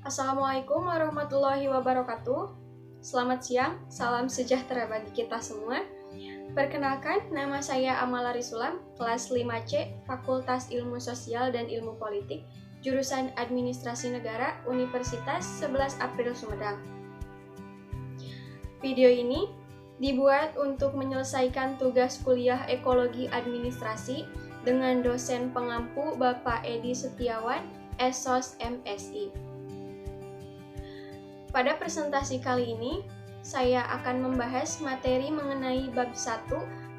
Assalamualaikum warahmatullahi wabarakatuh. Selamat siang, salam sejahtera bagi kita semua. Perkenalkan, nama saya Amala Risulam, kelas 5C, Fakultas Ilmu Sosial dan Ilmu Politik, jurusan Administrasi Negara, Universitas 11 April Sumedang. Video ini dibuat untuk menyelesaikan tugas kuliah Ekologi Administrasi dengan dosen pengampu Bapak Edi Setiawan, SOS MSI. Pada presentasi kali ini, saya akan membahas materi mengenai bab 1,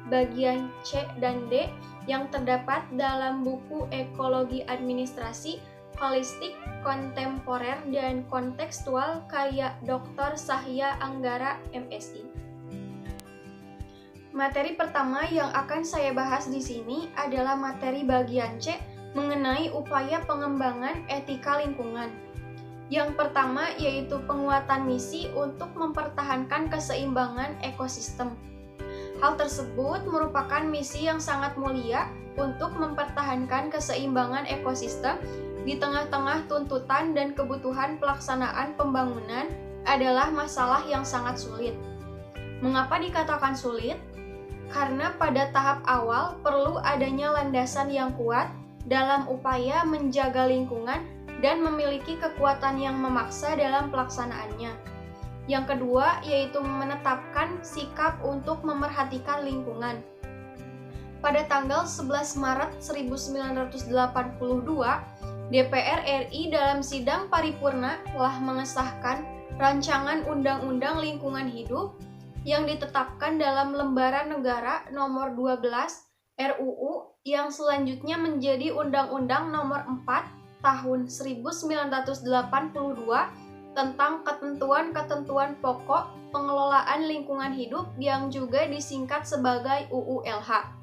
bagian C dan D yang terdapat dalam buku Ekologi Administrasi, Holistik, Kontemporer, dan Kontekstual karya Dr. Sahya Anggara, MSI. Materi pertama yang akan saya bahas di sini adalah materi bagian C mengenai upaya pengembangan etika lingkungan. Yang pertama yaitu penguatan misi untuk mempertahankan keseimbangan ekosistem. Hal tersebut merupakan misi yang sangat mulia untuk mempertahankan keseimbangan ekosistem di tengah-tengah tuntutan dan kebutuhan pelaksanaan pembangunan adalah masalah yang sangat sulit. Mengapa dikatakan sulit? Karena pada tahap awal perlu adanya landasan yang kuat dalam upaya menjaga lingkungan dan memiliki kekuatan yang memaksa dalam pelaksanaannya. Yang kedua yaitu menetapkan sikap untuk memerhatikan lingkungan. Pada tanggal 11 Maret 1982, DPR RI dalam sidang paripurna telah mengesahkan Rancangan Undang-Undang Lingkungan Hidup yang ditetapkan dalam Lembaran Negara Nomor 12 RUU yang selanjutnya menjadi Undang-Undang Nomor 4 tahun 1982 tentang ketentuan-ketentuan pokok pengelolaan lingkungan hidup yang juga disingkat sebagai UULH.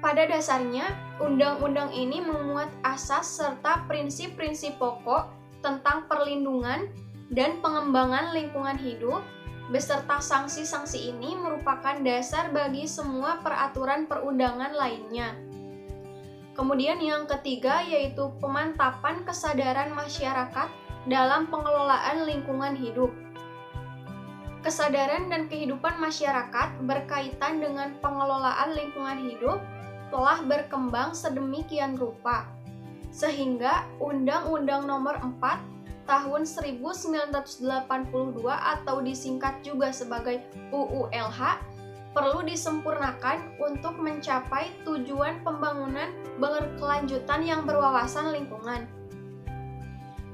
Pada dasarnya, undang-undang ini memuat asas serta prinsip-prinsip pokok tentang perlindungan dan pengembangan lingkungan hidup beserta sanksi-sanksi ini merupakan dasar bagi semua peraturan perundangan lainnya. Kemudian yang ketiga yaitu pemantapan kesadaran masyarakat dalam pengelolaan lingkungan hidup. Kesadaran dan kehidupan masyarakat berkaitan dengan pengelolaan lingkungan hidup telah berkembang sedemikian rupa, sehingga Undang-Undang Nomor 4 tahun 1982 atau disingkat juga sebagai UULH perlu disempurnakan untuk mencapai tujuan pembangunan berkelanjutan yang berwawasan lingkungan.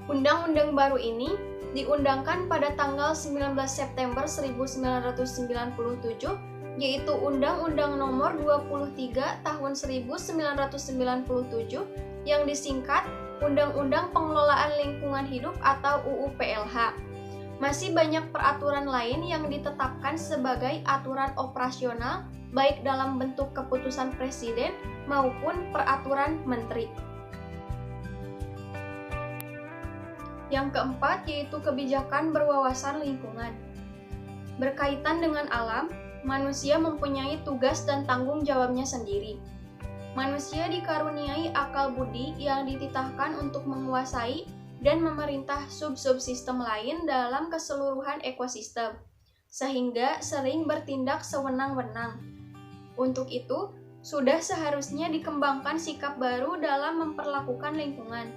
Undang-undang baru ini diundangkan pada tanggal 19 September 1997, yaitu Undang-Undang Nomor 23 tahun 1997 yang disingkat Undang-Undang Pengelolaan Lingkungan Hidup atau UUPLH. Masih banyak peraturan lain yang ditetapkan sebagai aturan operasional baik dalam bentuk keputusan presiden maupun peraturan menteri. Yang keempat yaitu kebijakan berwawasan lingkungan. Berkaitan dengan alam, manusia mempunyai tugas dan tanggung jawabnya sendiri. Manusia dikaruniai akal budi yang dititahkan untuk menguasai dan memerintah sub-subsistem lain dalam keseluruhan ekosistem, sehingga sering bertindak sewenang-wenang. Untuk itu, sudah seharusnya dikembangkan sikap baru dalam memperlakukan lingkungan.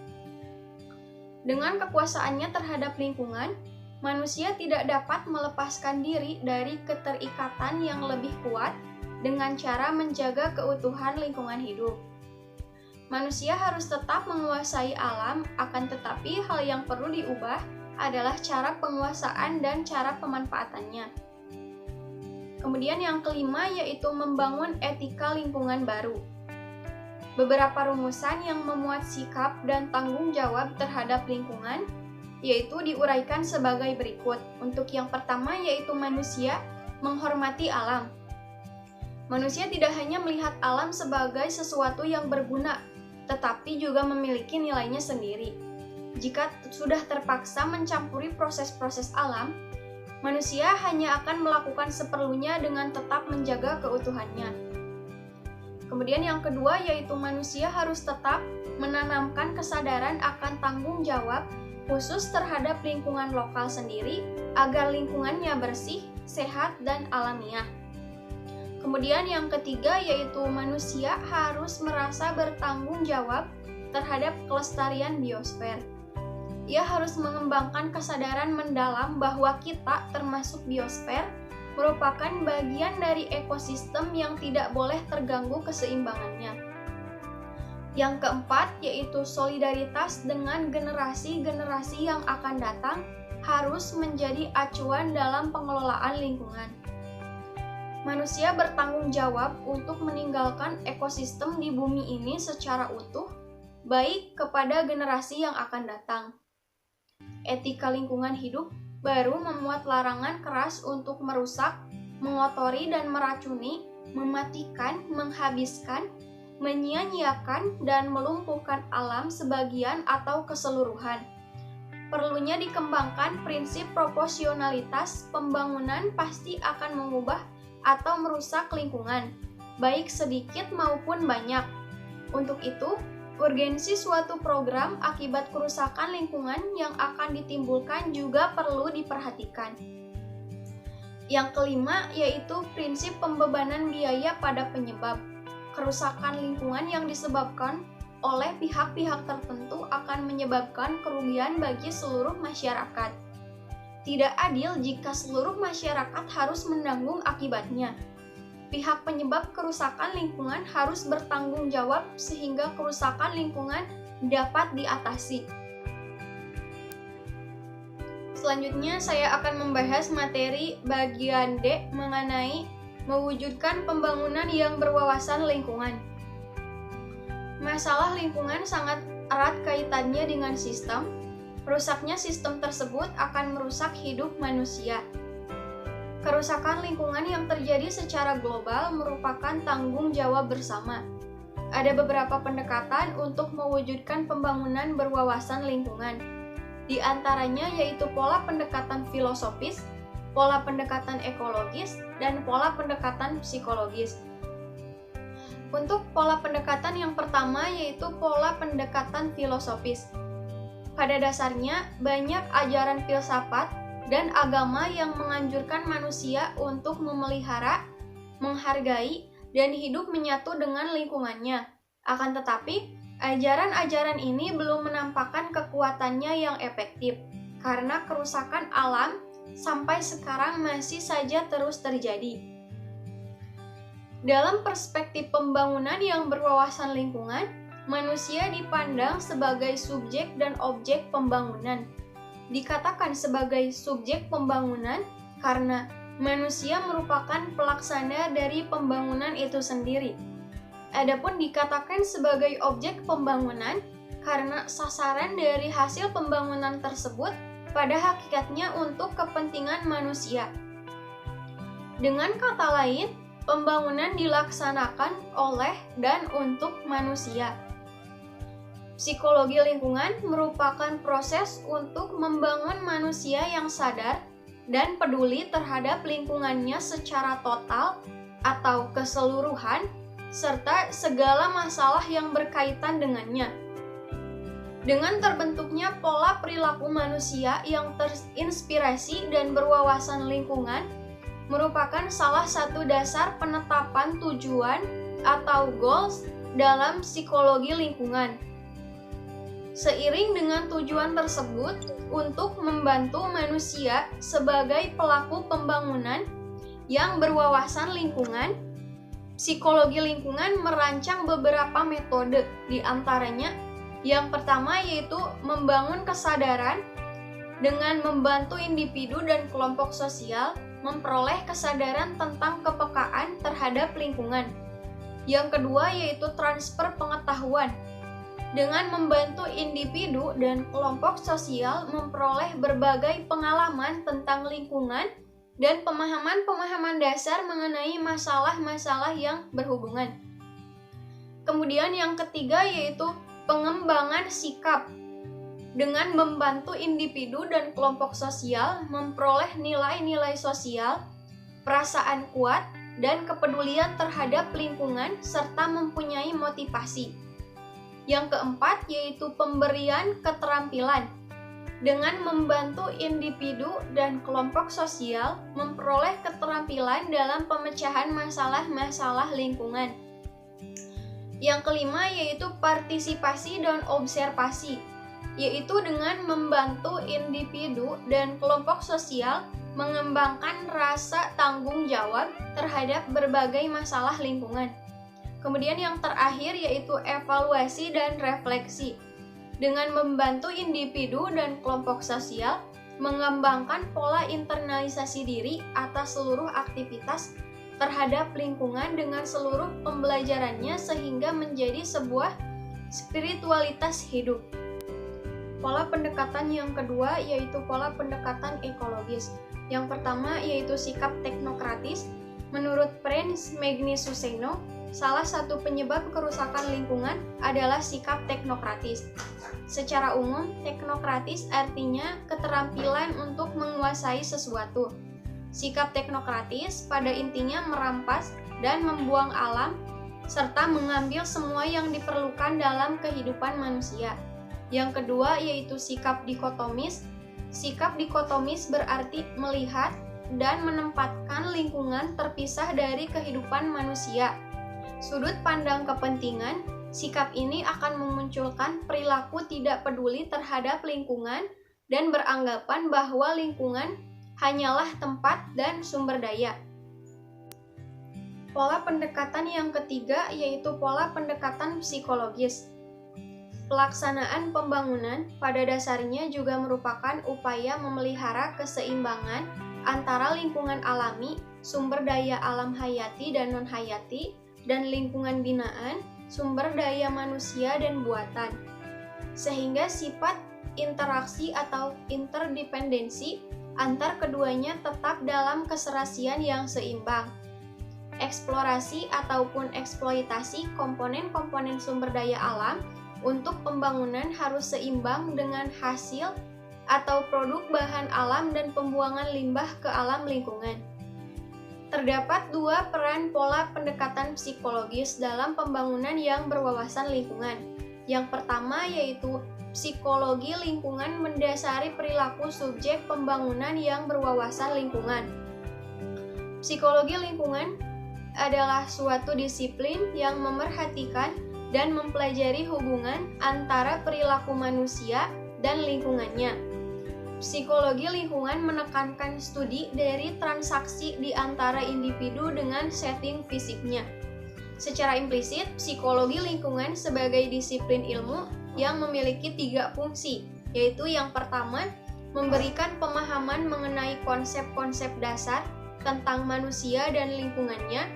Dengan kekuasaannya terhadap lingkungan, manusia tidak dapat melepaskan diri dari keterikatan yang lebih kuat dengan cara menjaga keutuhan lingkungan hidup. Manusia harus tetap menguasai alam, akan tetapi hal yang perlu diubah adalah cara penguasaan dan cara pemanfaatannya. Kemudian yang kelima yaitu membangun etika lingkungan baru. Beberapa rumusan yang memuat sikap dan tanggung jawab terhadap lingkungan yaitu diuraikan sebagai berikut. Untuk yang pertama yaitu manusia menghormati alam. Manusia tidak hanya melihat alam sebagai sesuatu yang berguna, tetapi juga memiliki nilainya sendiri. Jika sudah terpaksa mencampuri proses-proses alam, manusia hanya akan melakukan seperlunya dengan tetap menjaga keutuhannya. Kemudian yang kedua yaitu manusia harus tetap menanamkan kesadaran akan tanggung jawab khusus terhadap lingkungan lokal sendiri agar lingkungannya bersih, sehat, dan alamiah. Kemudian yang ketiga yaitu manusia harus merasa bertanggung jawab terhadap kelestarian biosfer. Ia harus mengembangkan kesadaran mendalam bahwa kita termasuk biosfer merupakan bagian dari ekosistem yang tidak boleh terganggu keseimbangannya. Yang keempat yaitu solidaritas dengan generasi-generasi yang akan datang harus menjadi acuan dalam pengelolaan lingkungan. Manusia bertanggung jawab untuk meninggalkan ekosistem di bumi ini secara utuh, baik kepada generasi yang akan datang. Etika lingkungan hidup baru memuat larangan keras untuk merusak, mengotori dan meracuni, mematikan, menghabiskan, menyia-nyiakan, dan melumpuhkan alam sebagian atau keseluruhan. Perlunya dikembangkan prinsip proporsionalitas pembangunan pasti akan mengubah atau merusak lingkungan, baik sedikit maupun banyak. Untuk itu, urgensi suatu program akibat kerusakan lingkungan yang akan ditimbulkan juga perlu diperhatikan. Yang kelima yaitu prinsip pembebanan biaya pada penyebab. Kerusakan lingkungan yang disebabkan oleh pihak-pihak tertentu akan menyebabkan kerugian bagi seluruh masyarakat. Tidak adil jika seluruh masyarakat harus menanggung akibatnya. Pihak penyebab kerusakan lingkungan harus bertanggung jawab sehingga kerusakan lingkungan dapat diatasi. Selanjutnya saya akan membahas materi bagian D mengenai mewujudkan pembangunan yang berwawasan lingkungan. Masalah lingkungan sangat erat kaitannya dengan sistem. Rusaknya sistem tersebut akan merusak hidup manusia. Kerusakan lingkungan yang terjadi secara global merupakan tanggung jawab bersama. Ada beberapa pendekatan untuk mewujudkan pembangunan berwawasan lingkungan. Di antaranya yaitu pola pendekatan filosofis, pola pendekatan ekologis, dan pola pendekatan psikologis. Untuk pola pendekatan yang pertama yaitu pola pendekatan filosofis. Pada dasarnya, banyak ajaran filsafat dan agama yang menganjurkan manusia untuk memelihara, menghargai, dan hidup menyatu dengan lingkungannya. Akan tetapi, ajaran-ajaran ini belum menampakkan kekuatannya yang efektif, karena kerusakan alam sampai sekarang masih saja terus terjadi. Dalam perspektif pembangunan yang berwawasan lingkungan, manusia dipandang sebagai subjek dan objek pembangunan. Dikatakan sebagai subjek pembangunan karena manusia merupakan pelaksana dari pembangunan itu sendiri. Adapun dikatakan sebagai objek pembangunan karena sasaran dari hasil pembangunan tersebut pada hakikatnya untuk kepentingan manusia. Dengan kata lain, pembangunan dilaksanakan oleh dan untuk manusia. Psikologi lingkungan merupakan proses untuk membangun manusia yang sadar dan peduli terhadap lingkungannya secara total atau keseluruhan, serta segala masalah yang berkaitan dengannya. Dengan terbentuknya pola perilaku manusia yang terinspirasi dan berwawasan lingkungan, merupakan salah satu dasar penetapan tujuan atau goals dalam psikologi lingkungan. Seiring dengan tujuan tersebut untuk membantu manusia sebagai pelaku pembangunan yang berwawasan lingkungan, psikologi lingkungan merancang beberapa metode, di antaranya yang pertama yaitu membangun kesadaran dengan membantu individu dan kelompok sosial memperoleh kesadaran tentang kepekaan terhadap lingkungan. Yang kedua yaitu transfer pengetahuan dengan membantu individu dan kelompok sosial memperoleh berbagai pengalaman tentang lingkungan dan pemahaman-pemahaman dasar mengenai masalah-masalah yang berhubungan. Kemudian yang ketiga yaitu pengembangan sikap dengan membantu individu dan kelompok sosial memperoleh nilai-nilai sosial, perasaan kuat, dan kepedulian terhadap lingkungan serta mempunyai motivasi. Yang keempat yaitu pemberian keterampilan dengan membantu individu dan kelompok sosial memperoleh keterampilan dalam pemecahan masalah-masalah lingkungan. Yang kelima yaitu partisipasi dan observasi, yaitu dengan membantu individu dan kelompok sosial mengembangkan rasa tanggung jawab terhadap berbagai masalah lingkungan. Kemudian yang terakhir yaitu evaluasi dan refleksi, dengan membantu individu dan kelompok sosial mengembangkan pola internalisasi diri atas seluruh aktivitas terhadap lingkungan dengan seluruh pembelajarannya sehingga menjadi sebuah spiritualitas hidup. Pola pendekatan yang kedua yaitu pola pendekatan ekologis. Yang pertama yaitu sikap teknokratis. Menurut Frans Magnisuseno, salah satu penyebab kerusakan lingkungan adalah sikap teknokratis. Secara umum, teknokratis artinya keterampilan untuk menguasai sesuatu. Sikap teknokratis pada intinya merampas dan membuang alam, serta mengambil semua yang diperlukan dalam kehidupan manusia. Yang kedua yaitu sikap dikotomis. Sikap dikotomis berarti melihat dan menempatkan lingkungan terpisah dari kehidupan manusia. Sudut pandang kepentingan, sikap ini akan memunculkan perilaku tidak peduli terhadap lingkungan dan beranggapan bahwa lingkungan hanyalah tempat dan sumber daya. Pola pendekatan yang ketiga yaitu pola pendekatan psikologis. Pelaksanaan pembangunan pada dasarnya juga merupakan upaya memelihara keseimbangan antara lingkungan alami, sumber daya alam hayati dan non-hayati, dan lingkungan binaan, sumber daya manusia dan buatan. Sehingga sifat interaksi atau interdependensi antar keduanya tetap dalam keserasian yang seimbang. Eksplorasi ataupun eksploitasi komponen-komponen sumber daya alam untuk pembangunan harus seimbang dengan hasil atau produk bahan alam dan pembuangan limbah ke alam lingkungan. Terdapat dua peran pola pendekatan psikologis dalam pembangunan yang berwawasan lingkungan. Yang pertama yaitu psikologi lingkungan mendasari perilaku subjek pembangunan yang berwawasan lingkungan. Psikologi lingkungan adalah suatu disiplin yang memerhatikan dan mempelajari hubungan antara perilaku manusia dan lingkungannya. Psikologi lingkungan menekankan studi dari transaksi di antara individu dengan setting fisiknya. Secara implisit, psikologi lingkungan sebagai disiplin ilmu yang memiliki tiga fungsi, yaitu yang pertama, memberikan pemahaman mengenai konsep-konsep dasar tentang manusia dan lingkungannya.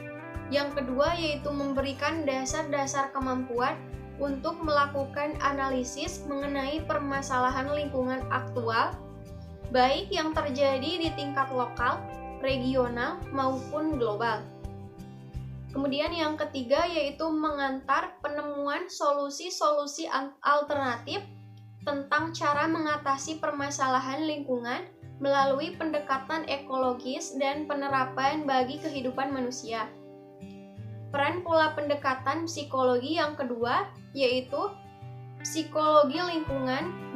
Yang kedua, yaitu memberikan dasar-dasar kemampuan untuk melakukan analisis mengenai permasalahan lingkungan aktual, baik yang terjadi di tingkat lokal, regional, maupun global. Kemudian yang ketiga yaitu mengantar penemuan solusi-solusi alternatif tentang cara mengatasi permasalahan lingkungan melalui pendekatan ekologis dan penerapan bagi kehidupan manusia. Peran pola pendekatan psikologi yang kedua yaitu psikologi lingkungan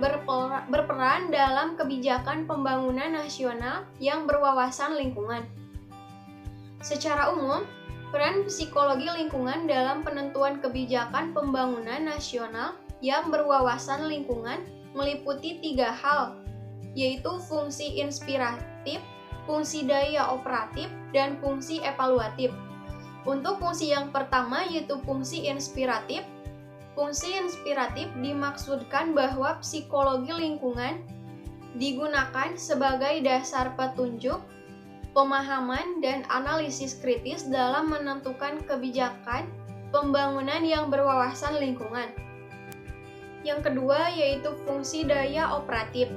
berperan dalam kebijakan pembangunan nasional yang berwawasan lingkungan. Secara umum, peran psikologi lingkungan dalam penentuan kebijakan pembangunan nasional yang berwawasan lingkungan meliputi tiga hal, yaitu fungsi inspiratif, fungsi daya operatif, dan fungsi evaluatif. Untuk fungsi yang pertama yaitu fungsi inspiratif. Fungsi inspiratif dimaksudkan bahwa psikologi lingkungan digunakan sebagai dasar petunjuk, pemahaman, dan analisis kritis dalam menentukan kebijakan pembangunan yang berwawasan lingkungan. Yang kedua yaitu fungsi daya operatif.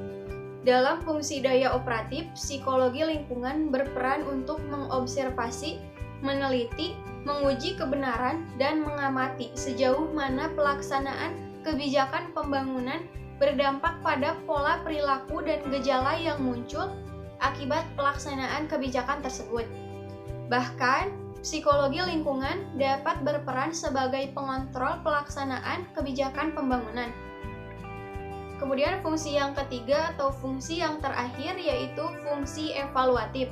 Dalam fungsi daya operatif, psikologi lingkungan berperan untuk mengobservasi, meneliti, menguji kebenaran, dan mengamati sejauh mana pelaksanaan kebijakan pembangunan berdampak pada pola perilaku dan gejala yang muncul akibat pelaksanaan kebijakan tersebut. Bahkan, psikologi lingkungan dapat berperan sebagai pengontrol pelaksanaan kebijakan pembangunan. Kemudian fungsi yang ketiga atau fungsi yang terakhir yaitu fungsi evaluatif.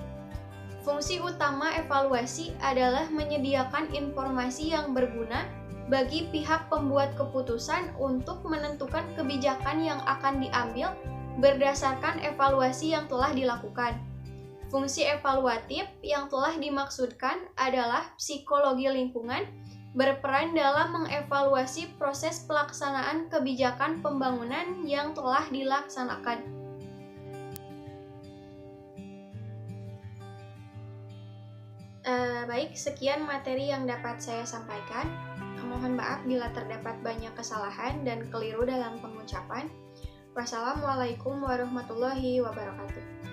Fungsi utama evaluasi adalah menyediakan informasi yang berguna bagi pihak pembuat keputusan untuk menentukan kebijakan yang akan diambil berdasarkan evaluasi yang telah dilakukan. Fungsi evaluatif yang telah dimaksudkan adalah psikologi lingkungan berperan dalam mengevaluasi proses pelaksanaan kebijakan pembangunan yang telah dilaksanakan. Baik, sekian materi yang dapat saya sampaikan. Mohon maaf bila terdapat banyak kesalahan dan keliru dalam pengucapan. Wassalamualaikum warahmatullahi wabarakatuh.